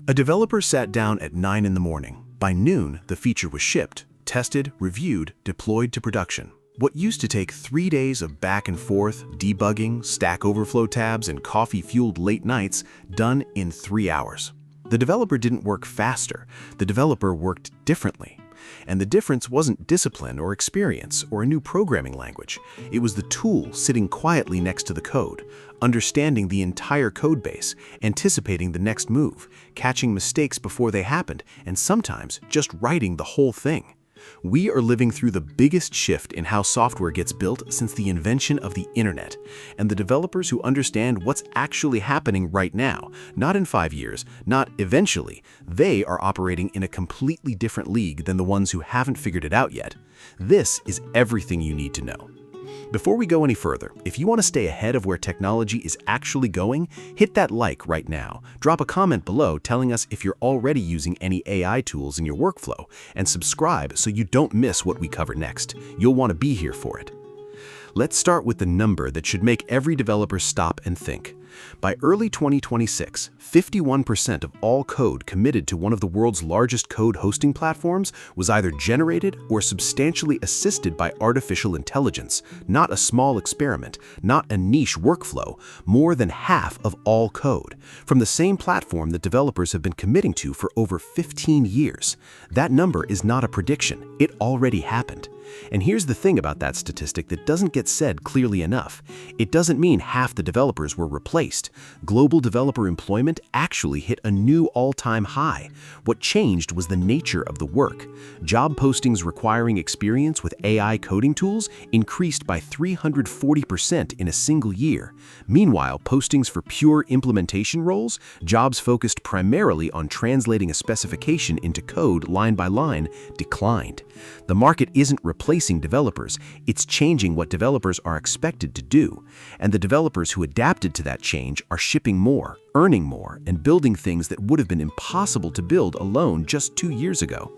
A developer sat down at 9 in the morning. By noon, the feature was shipped, tested, reviewed, deployed to production. What used to take 3 days of back and forth, debugging, Stack Overflow tabs, and coffee-fueled late nights, done in 3 hours. The developer didn't work faster. The developer worked differently. And the difference wasn't discipline or experience or a new programming language. It was the tool sitting quietly next to the code, understanding the entire code base, anticipating the next move, catching mistakes before they happened, and sometimes just writing the whole thing. We are living through the biggest shift in how software gets built since the invention of the internet, and the developers who understand what's actually happening right now, not in 5 years, not eventually, they are operating in a completely different league than the ones who haven't figured it out yet. This is everything you need to know. Before we go any further, if you want to stay ahead of where technology is actually going, hit that like right now, drop a comment below telling us if you're already using any AI tools in your workflow, and subscribe so you don't miss what we cover next. You'll want to be here for it. Let's start with the number that should make every developer stop and think. By early 2026, 51% of all code committed to one of the world's largest code hosting platforms was either generated or substantially assisted by artificial intelligence, not a small experiment, not a niche workflow, more than half of all code, from the same platform that developers have been committing to for over 15 years. That number is not a prediction, it already happened. And here's the thing about that statistic that doesn't get said clearly enough. It doesn't mean half the developers were replaced. Global developer employment actually hit a new all-time high. What changed was the nature of the work. Job postings requiring experience with AI coding tools increased by 340% in a single year. Meanwhile, postings for pure implementation roles, jobs focused primarily on translating a specification into code line by line, declined. The market isn't replacing developers, it's changing what developers are expected to do. And the developers who adapted to that change are shipping more, earning more, and building things that would have been impossible to build alone just 2 years ago.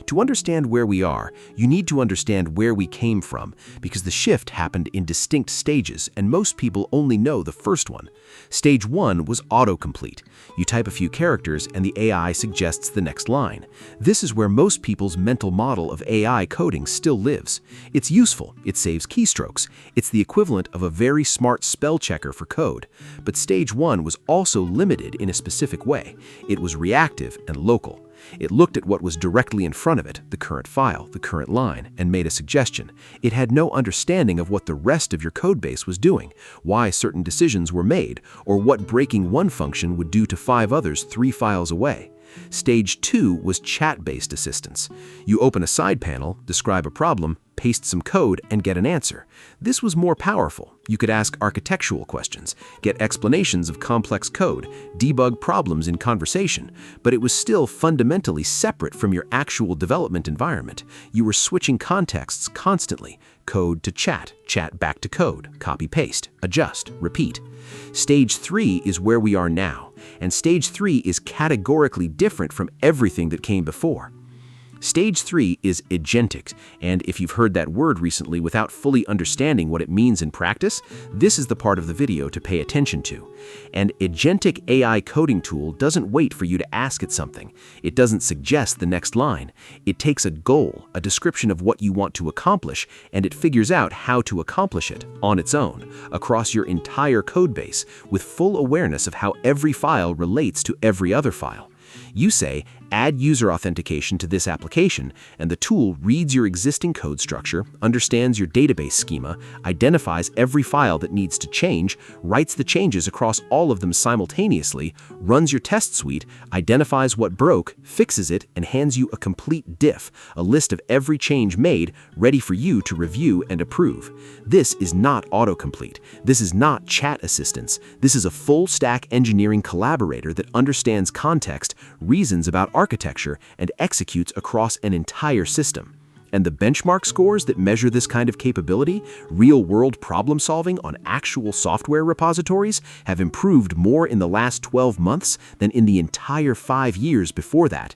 To understand where we are, you need to understand where we came from, because the shift happened in distinct stages, and most people only know the first one. Stage 1 was autocomplete. You type a few characters and the AI suggests the next line. This is where most people's mental model of AI coding still lives. It's useful, it saves keystrokes, it's the equivalent of a very smart spell checker for code. But stage 1 was also limited in a specific way. It was reactive and local. It looked at what was directly in front of it, the current file, the current line, and made a suggestion. It had no understanding of what the rest of your codebase was doing, why certain decisions were made, or what breaking one function would do to 5 others 3 files away. Stage 2 was chat-based assistance. You open a side panel, describe a problem, paste some code, and get an answer. This was more powerful. You could ask architectural questions, get explanations of complex code, debug problems in conversation, but it was still fundamentally separate from your actual development environment. You were switching contexts constantly, code to chat, chat back to code, copy-paste, adjust, repeat. Stage 3 is where we are now, and stage 3 is categorically different from everything that came before. Stage 3 is agentic, and if you've heard that word recently without fully understanding what it means in practice, this is the part of the video to pay attention to. An agentic AI coding tool doesn't wait for you to ask it something. It doesn't suggest the next line. It takes a goal, a description of what you want to accomplish, and it figures out how to accomplish it on its own, across your entire codebase, with full awareness of how every file relates to every other file. You say, add user authentication to this application, and the tool reads your existing code structure, understands your database schema, identifies every file that needs to change, writes the changes across all of them simultaneously, runs your test suite, identifies what broke, fixes it, and hands you a complete diff, a list of every change made, ready for you to review and approve. This is not autocomplete. This is not chat assistance. This is a full-stack engineering collaborator that understands context, reasons about architecture, and executes across an entire system. And the benchmark scores that measure this kind of capability, real-world problem-solving on actual software repositories, have improved more in the last 12 months than in the entire 5 years before that.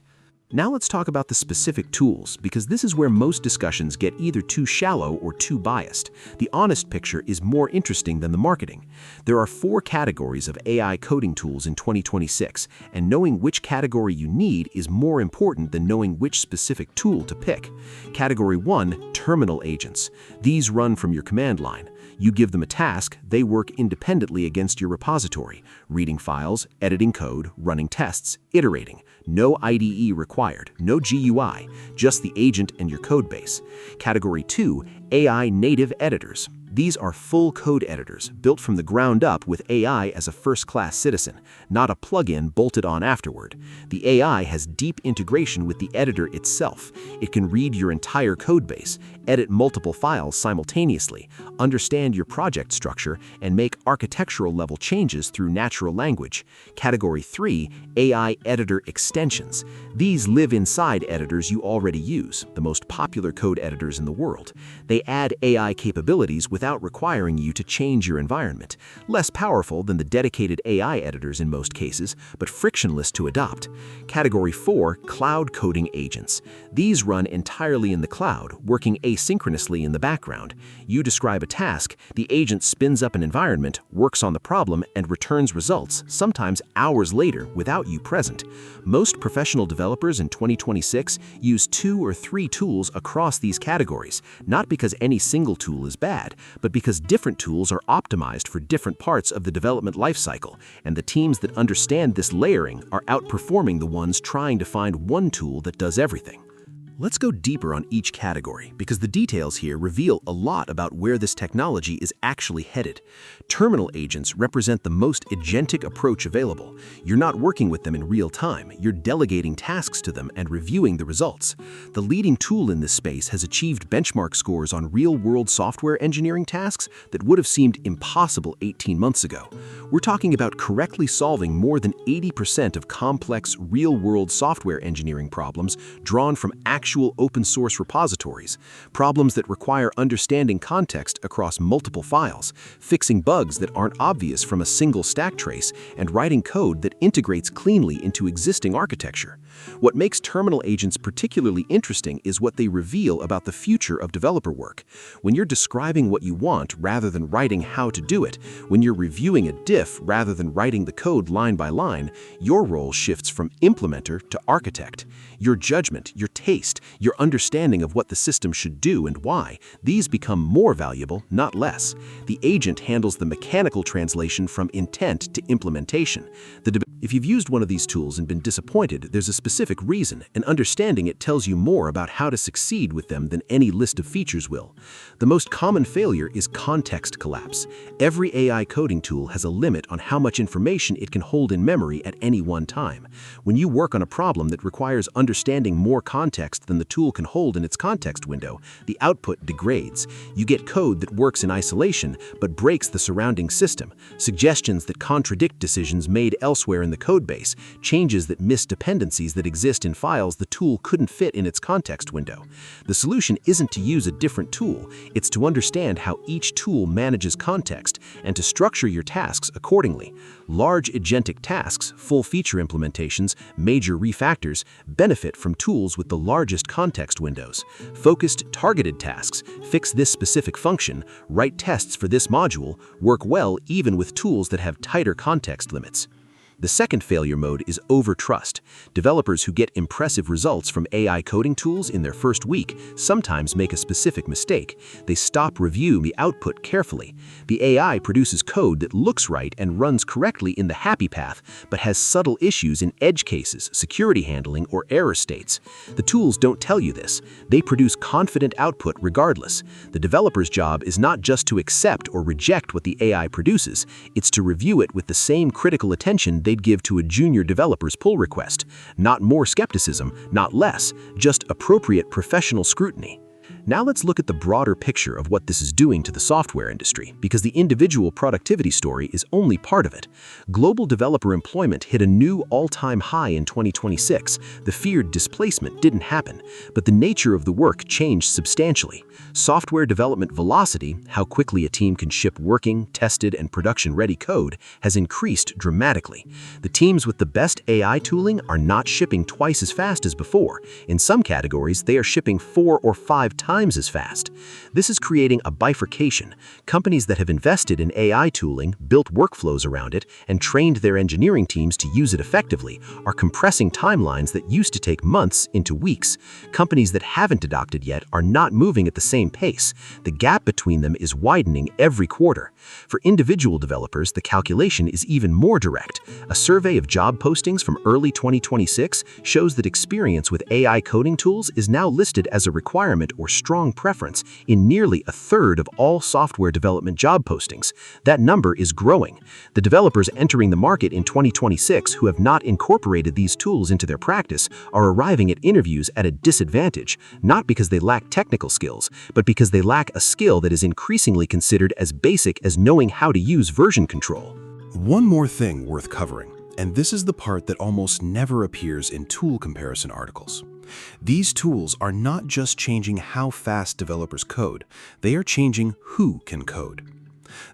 Now let's talk about the specific tools, because this is where most discussions get either too shallow or too biased. The honest picture is more interesting than the marketing. There are 4 categories of AI coding tools in 2026, and knowing which category you need is more important than knowing which specific tool to pick. Category 1, terminal agents. These run from your command line. You give them a task, they work independently against your repository, reading files, editing code, running tests, iterating. No IDE required, no GUI, just the agent and your codebase. Category 2, AI native editors. These are full code editors, built from the ground up with AI as a first-class citizen, not a plugin bolted on afterward. The AI has deep integration with the editor itself. It can read your entire codebase, edit multiple files simultaneously, understand your project structure, and make architectural-level changes through natural language. Category 3, AI editor extensions. These live inside editors you already use, the most popular code editors in the world. They add AI capabilities without requiring you to change your environment. Less powerful than the dedicated AI editors in most cases, but frictionless to adopt. Category 4, cloud coding agents. These run entirely in the cloud, working asynchronously in the background. You describe a task, the agent spins up an environment, works on the problem, and returns results, sometimes hours later, without you present. Most professional developers in 2026 use 2 or 3 tools across these categories, not because any single tool is bad, but because different tools are optimized for different parts of the development lifecycle, and the teams that understand this layering are outperforming the ones trying to find one tool that does everything. Let's go deeper on each category, because the details here reveal a lot about where this technology is actually headed. Terminal agents represent the most agentic approach available. You're not working with them in real time, you're delegating tasks to them and reviewing the results. The leading tool in this space has achieved benchmark scores on real-world software engineering tasks that would have seemed impossible 18 months ago. We're talking about correctly solving more than 80% of complex real-world software engineering problems drawn from actual open-source repositories, problems that require understanding context across multiple files, fixing bugs that aren't obvious from a single stack trace, and writing code that integrates cleanly into existing architecture. What makes terminal agents particularly interesting is what they reveal about the future of developer work. When you're describing what you want rather than writing how to do it, when you're reviewing a diff rather than writing the code line by line, your role shifts from implementer to architect. Your judgment, your taste, your understanding of what the system should do and why, these become more valuable, not less. The agent handles the mechanical translation from intent to implementation. If you've used one of these tools and been disappointed, there's a specific reason, and understanding it tells you more about how to succeed with them than any list of features will. The most common failure is context collapse. Every AI coding tool has a limit on how much information it can hold in memory at any one time. When you work on a problem that requires understanding more context than the tool can hold in its context window, the output degrades. You get code that works in isolation but breaks the surrounding system, suggestions that contradict decisions made elsewhere in the codebase, changes that miss dependencies that exist in files the tool couldn't fit in its context window. The solution isn't to use a different tool, it's to understand how each tool manages context and to structure your tasks accordingly. Large agentic tasks, full feature implementations, major refactors benefit from tools with the largest context windows. Focused, targeted tasks, fix this specific function, write tests for this module, work well even with tools that have tighter context limits. The second failure mode is overtrust. Developers who get impressive results from AI coding tools in their first week sometimes make a specific mistake. They stop reviewing the output carefully. The AI produces code that looks right and runs correctly in the happy path, but has subtle issues in edge cases, security handling, or error states. The tools don't tell you this. They produce confident output regardless. The developer's job is not just to accept or reject what the AI produces, it's to review it with the same critical attention they'd give to a junior developer's pull request. Not more skepticism, not less, just appropriate professional scrutiny. Now let's look at the broader picture of what this is doing to the software industry, because the individual productivity story is only part of it. Global developer employment hit a new all-time high in 2026. The feared displacement didn't happen, but the nature of the work changed substantially. Software development velocity, how quickly a team can ship working, tested, and production-ready code, has increased dramatically. The teams with the best AI tooling are not shipping twice as fast as before. In some categories, they are shipping 4 or 5 times as fast. This is creating a bifurcation. Companies that have invested in AI tooling, built workflows around it, and trained their engineering teams to use it effectively are compressing timelines that used to take months into weeks. Companies that haven't adopted yet are not moving at the same pace. The gap between them is widening every quarter. For individual developers, the calculation is even more direct. A survey of job postings from early 2026 shows that experience with AI coding tools is now listed as a requirement or strong preference in nearly a third of all software development job postings. That number is growing. The developers entering the market in 2026 who have not incorporated these tools into their practice are arriving at interviews at a disadvantage, not because they lack technical skills, but because they lack a skill that is increasingly considered as basic as knowing how to use version control. One more thing worth covering, and this is the part that almost never appears in tool comparison articles. These tools are not just changing how fast developers code, they are changing who can code.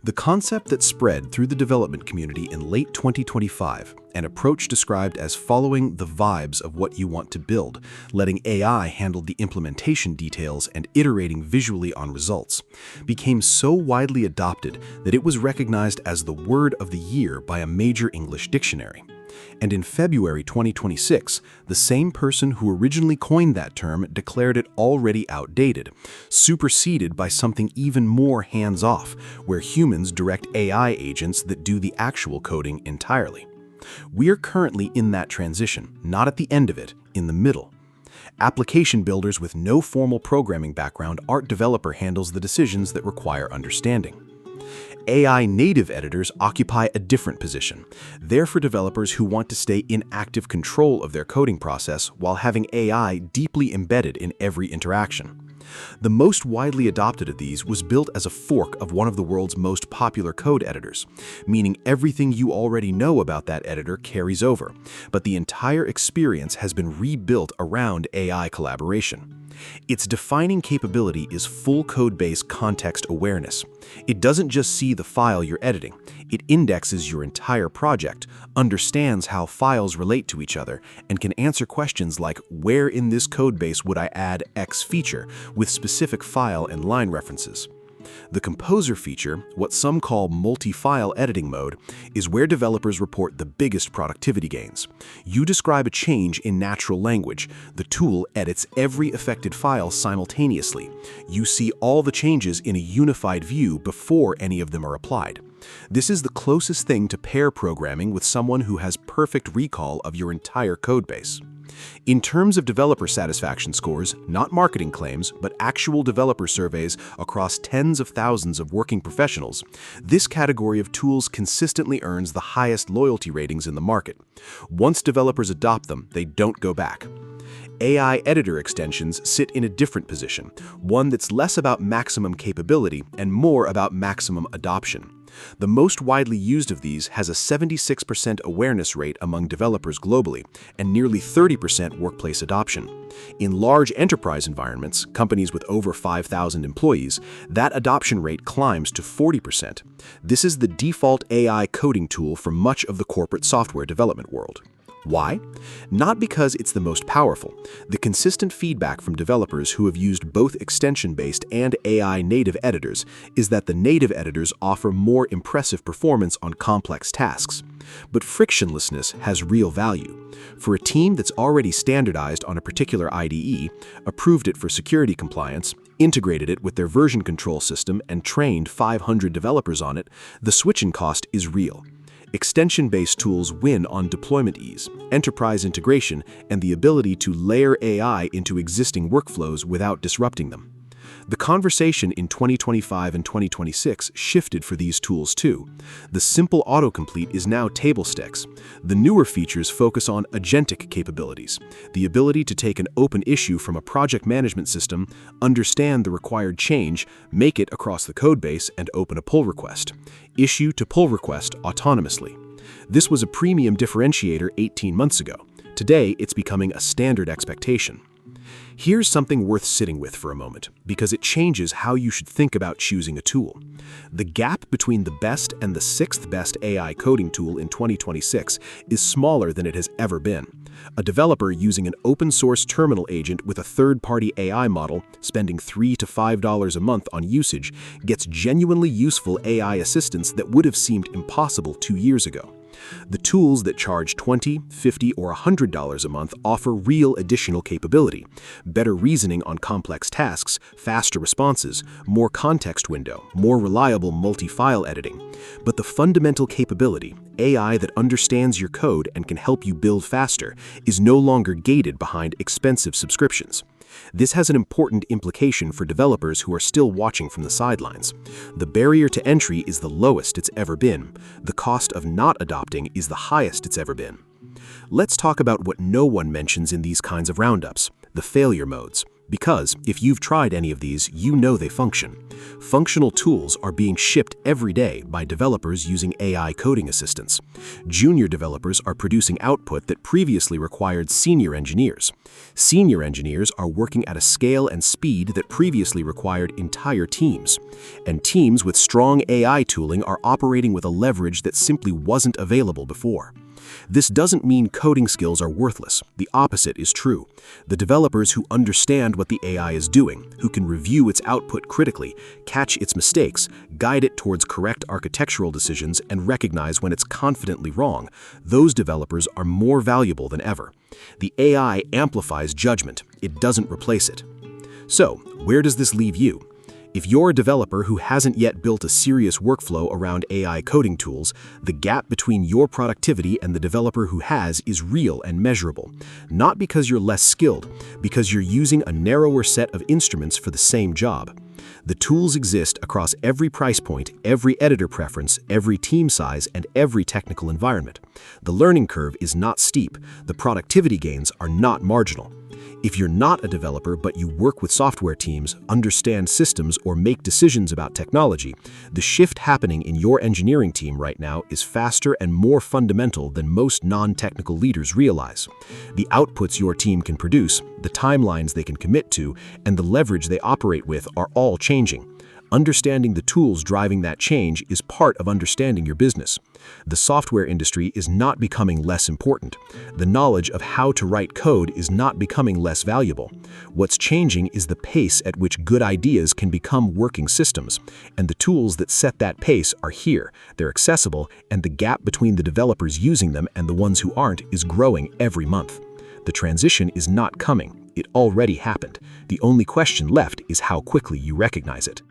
The concept that spread through the development community in late 2025, an approach described as following the vibes of what you want to build, letting AI handle the implementation details and iterating visually on results, became so widely adopted that it was recognized as the word of the year by a major English dictionary. And in February 2026, the same person who originally coined that term declared it already outdated, superseded by something even more hands-off, where humans direct AI agents that do the actual coding entirely. We are currently in that transition, not at the end of it, in the middle. Application builders with no formal programming background, art developer handles the decisions that require understanding. AI native editors occupy a different position. They're for developers who want to stay in active control of their coding process while having AI deeply embedded in every interaction. The most widely adopted of these was built as a fork of one of the world's most popular code editors, meaning everything you already know about that editor carries over, but the entire experience has been rebuilt around AI collaboration. Its defining capability is full code-based context awareness. It doesn't just see the file you're editing, it indexes your entire project, understands how files relate to each other, and can answer questions like where in this codebase would I add X feature with specific file and line references. The Composer feature, what some call multi-file editing mode, is where developers report the biggest productivity gains. You describe a change in natural language. The tool edits every affected file simultaneously. You see all the changes in a unified view before any of them are applied. This is the closest thing to pair programming with someone who has perfect recall of your entire codebase. In terms of developer satisfaction scores, not marketing claims, but actual developer surveys across tens of thousands of working professionals, this category of tools consistently earns the highest loyalty ratings in the market. Once developers adopt them, they don't go back. AI editor extensions sit in a different position, one that's less about maximum capability and more about maximum adoption. The most widely used of these has a 76% awareness rate among developers globally and nearly 30% workplace adoption. In large enterprise environments, companies with over 5,000 employees, that adoption rate climbs to 40%. This is the default AI coding tool for much of the corporate software development world. Why? Not because it's the most powerful. The consistent feedback from developers who have used both extension-based and AI native editors is that the native editors offer more impressive performance on complex tasks. But frictionlessness has real value. For a team that's already standardized on a particular IDE, approved it for security compliance, integrated it with their version control system, and trained 500 developers on it, the switching cost is real. Extension-based tools win on deployment ease, enterprise integration, and the ability to layer AI into existing workflows without disrupting them. The conversation in 2025 and 2026 shifted for these tools too. The simple autocomplete is now table stakes. The newer features focus on agentic capabilities, the ability to take an open issue from a project management system, understand the required change, make it across the codebase, and open a pull request. Issue to pull request autonomously. This was a premium differentiator 18 months ago. Today, it's becoming a standard expectation. Here's something worth sitting with for a moment, because it changes how you should think about choosing a tool. The gap between the best and the sixth best AI coding tool in 2026 is smaller than it has ever been. A developer using an open-source terminal agent with a third-party AI model, spending $3 to $5 a month on usage, gets genuinely useful AI assistance that would have seemed impossible 2 years ago. The tools that charge $20, $50, or $100 a month offer real additional capability, better reasoning on complex tasks, faster responses, more context window, more reliable multi-file editing. But the fundamental capability, AI that understands your code and can help you build faster, is no longer gated behind expensive subscriptions. This has an important implication for developers who are still watching from the sidelines. The barrier to entry is the lowest it's ever been. The cost of not adopting is the highest it's ever been. Let's talk about what no one mentions in these kinds of roundups, the failure modes. Because if you've tried any of these, you know they function. Functional tools are being shipped every day by developers using AI coding assistants. Junior developers are producing output that previously required senior engineers. Senior engineers are working at a scale and speed that previously required entire teams. And teams with strong AI tooling are operating with a leverage that simply wasn't available before. This doesn't mean coding skills are worthless. The opposite is true. The developers who understand what the AI is doing, who can review its output critically, catch its mistakes, guide it towards correct architectural decisions, and recognize when it's confidently wrong, those developers are more valuable than ever. The AI amplifies judgment. It doesn't replace it. So, where does this leave you? If you're a developer who hasn't yet built a serious workflow around AI coding tools, the gap between your productivity and the developer who has is real and measurable. Not because you're less skilled, because you're using a narrower set of instruments for the same job. The tools exist across every price point, every editor preference, every team size, and every technical environment. The learning curve is not steep. The productivity gains are not marginal. If you're not a developer but you work with software teams, understand systems, or make decisions about technology, the shift happening in your engineering team right now is faster and more fundamental than most non-technical leaders realize. The outputs your team can produce, the timelines they can commit to, and the leverage they operate with are all changing. Understanding the tools driving that change is part of understanding your business. The software industry is not becoming less important. The knowledge of how to write code is not becoming less valuable. What's changing is the pace at which good ideas can become working systems, and the tools that set that pace are here. They're accessible, and the gap between the developers using them and the ones who aren't is growing every month. The transition is not coming. It already happened. The only question left is how quickly you recognize it.